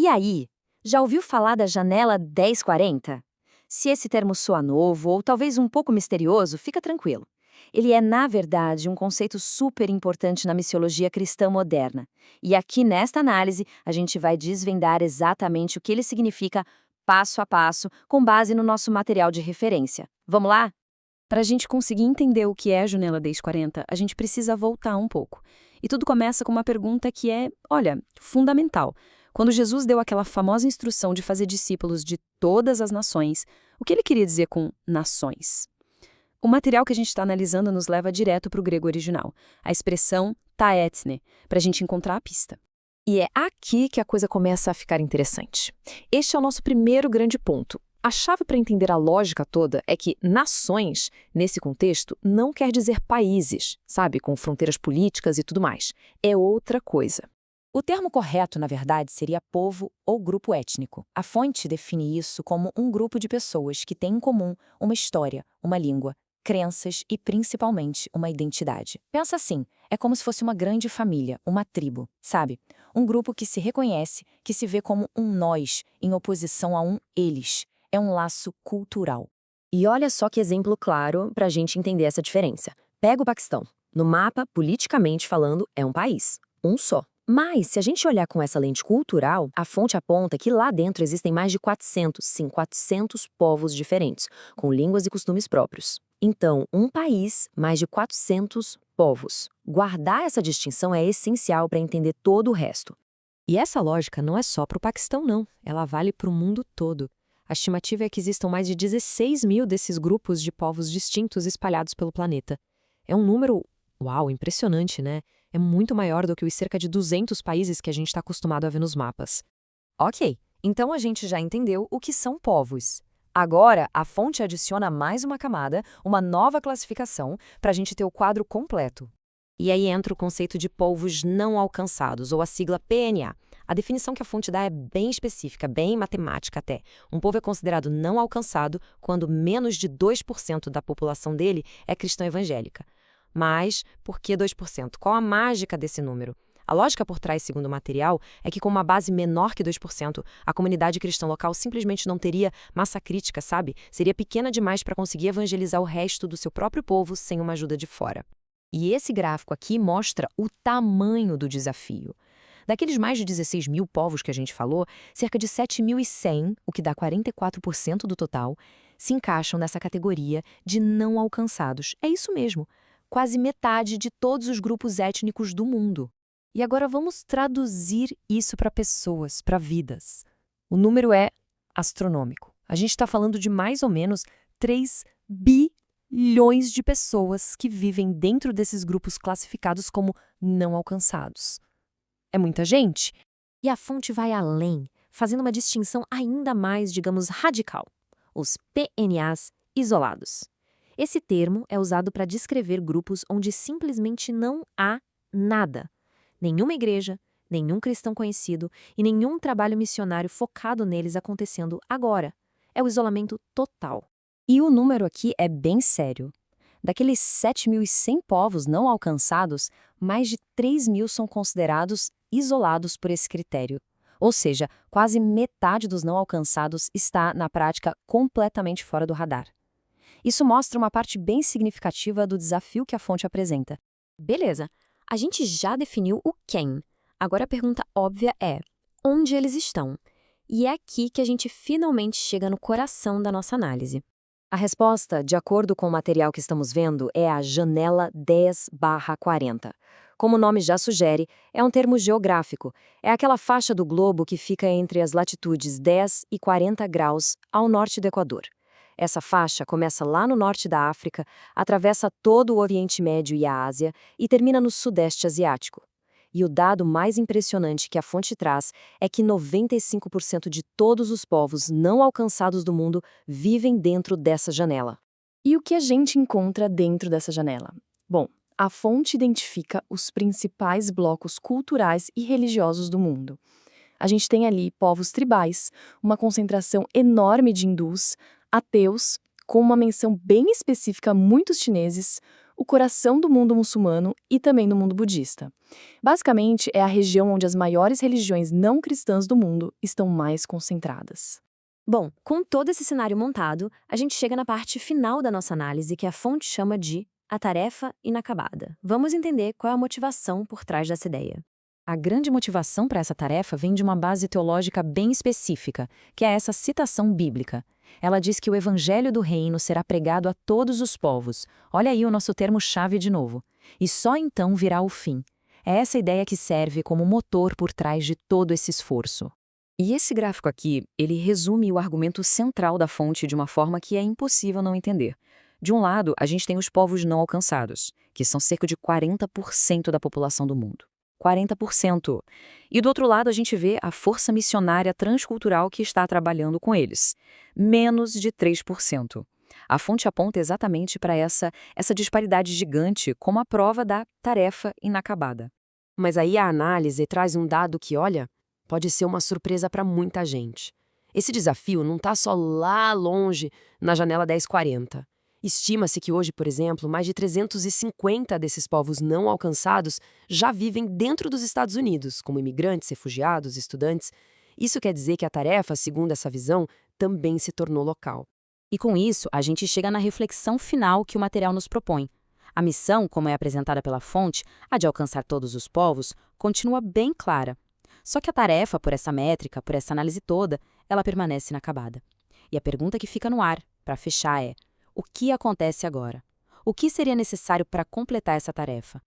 E aí, já ouviu falar da janela 1040? Se esse termo soa novo ou talvez um pouco misterioso, fica tranquilo. Ele é, na verdade, um conceito super importante na missiologia cristã moderna. E aqui nesta análise, a gente vai desvendar exatamente o que ele significa passo a passo, com base no nosso material de referência. Vamos lá? Para a gente conseguir entender o que é a janela 1040, a gente precisa voltar um pouco. E tudo começa com uma pergunta que é, olha, fundamental. Quando Jesus deu aquela famosa instrução de fazer discípulos de todas as nações, o que ele queria dizer com nações? O material que a gente está analisando nos leva direto para o grego original, a expressão ta ethne, para a gente encontrar a pista. E é aqui que a coisa começa a ficar interessante. Este é o nosso primeiro grande ponto. A chave para entender a lógica toda é que nações, nesse contexto, não quer dizer países, sabe, com fronteiras políticas e tudo mais. É outra coisa. O termo correto, na verdade, seria povo ou grupo étnico. A fonte define isso como um grupo de pessoas que têm em comum uma história, uma língua, crenças e, principalmente, uma identidade. Pensa assim, é como se fosse uma grande família, uma tribo, sabe? Um grupo que se reconhece, que se vê como um nós, em oposição a um eles. É um laço cultural. E olha só que exemplo claro para a gente entender essa diferença. Pega o Paquistão. No mapa, politicamente falando, é um país. Um só. Mas, se a gente olhar com essa lente cultural, a fonte aponta que lá dentro existem mais de 400, sim, 400 povos diferentes, com línguas e costumes próprios. Então, um país, mais de 400 povos. Guardar essa distinção é essencial para entender todo o resto. E essa lógica não é só para o Paquistão, não. Ela vale para o mundo todo. A estimativa é que existam mais de 16 mil desses grupos de povos distintos espalhados pelo planeta. É um número, uau, impressionante, né? É muito maior do que os cerca de 200 países que a gente está acostumado a ver nos mapas. Ok, então a gente já entendeu o que são povos. Agora, a fonte adiciona mais uma camada, uma nova classificação, para a gente ter o quadro completo. E aí entra o conceito de povos não alcançados, ou a sigla PNA. A definição que a fonte dá é bem específica, bem matemática até. Um povo é considerado não alcançado quando menos de 2% da população dele é cristã evangélica. Mas, por que 2%? Qual a mágica desse número? A lógica por trás, segundo o material, é que com uma base menor que 2%, a comunidade cristã local simplesmente não teria massa crítica, sabe? Seria pequena demais para conseguir evangelizar o resto do seu próprio povo sem uma ajuda de fora. E esse gráfico aqui mostra o tamanho do desafio. Daqueles mais de 16 mil povos que a gente falou, cerca de 7.100, o que dá 44% do total, se encaixam nessa categoria de não alcançados. É isso mesmo, quase metade de todos os grupos étnicos do mundo. E agora vamos traduzir isso para pessoas, para vidas. O número é astronômico. A gente está falando de mais ou menos 3 bilhões de pessoas que vivem dentro desses grupos classificados como não alcançados. É muita gente? E a fonte vai além, fazendo uma distinção ainda mais, digamos, radical. Os PNAs isolados. Esse termo é usado para descrever grupos onde simplesmente não há nada. Nenhuma igreja, nenhum cristão conhecido e nenhum trabalho missionário focado neles acontecendo agora. É o isolamento total. E o número aqui é bem sério. Daqueles 7.100 povos não alcançados, mais de 3.000 são considerados isolados por esse critério. Ou seja, quase metade dos não alcançados está, na prática, completamente fora do radar. Isso mostra uma parte bem significativa do desafio que a fonte apresenta. Beleza, a gente já definiu o quem. Agora a pergunta óbvia é, onde eles estão? E é aqui que a gente finalmente chega no coração da nossa análise. A resposta, de acordo com o material que estamos vendo, é a janela 10/40. Como o nome já sugere, é um termo geográfico. É aquela faixa do globo que fica entre as latitudes 10 e 40 graus ao norte do Equador. Essa faixa começa lá no norte da África, atravessa todo o Oriente Médio e a Ásia e termina no Sudeste Asiático. E o dado mais impressionante que a fonte traz é que 95% de todos os povos não alcançados do mundo vivem dentro dessa janela. E o que a gente encontra dentro dessa janela? Bom, a fonte identifica os principais blocos culturais e religiosos do mundo. A gente tem ali povos tribais, uma concentração enorme de hindus, ateus, com uma menção bem específica a muitos chineses, o coração do mundo muçulmano e também do mundo budista. Basicamente, é a região onde as maiores religiões não cristãs do mundo estão mais concentradas. Bom, com todo esse cenário montado, a gente chega na parte final da nossa análise, que a fonte chama de a tarefa inacabada. Vamos entender qual é a motivação por trás dessa ideia. A grande motivação para essa tarefa vem de uma base teológica bem específica, que é essa citação bíblica. Ela diz que o evangelho do reino será pregado a todos os povos. Olha aí o nosso termo-chave de novo. E só então virá o fim. É essa ideia que serve como motor por trás de todo esse esforço. E esse gráfico aqui, ele resume o argumento central da fonte de uma forma que é impossível não entender. De um lado, a gente tem os povos não alcançados, que são cerca de 40% da população do mundo. 40%. E do outro lado, a gente vê a força missionária transcultural que está trabalhando com eles. Menos de 3%. A fonte aponta exatamente para essa disparidade gigante como a prova da tarefa inacabada. Mas aí a análise traz um dado que, olha, pode ser uma surpresa para muita gente. Esse desafio não está só lá longe, na janela 1040. Estima-se que hoje, por exemplo, mais de 350 desses povos não alcançados já vivem dentro dos Estados Unidos, como imigrantes, refugiados, estudantes. Isso quer dizer que a tarefa, segundo essa visão, também se tornou local. E com isso, a gente chega na reflexão final que o material nos propõe. A missão, como é apresentada pela fonte, a de alcançar todos os povos, continua bem clara. Só que a tarefa, por essa métrica, por essa análise toda, ela permanece inacabada. E a pergunta que fica no ar, para fechar, é: o que acontece agora? O que seria necessário para completar essa tarefa?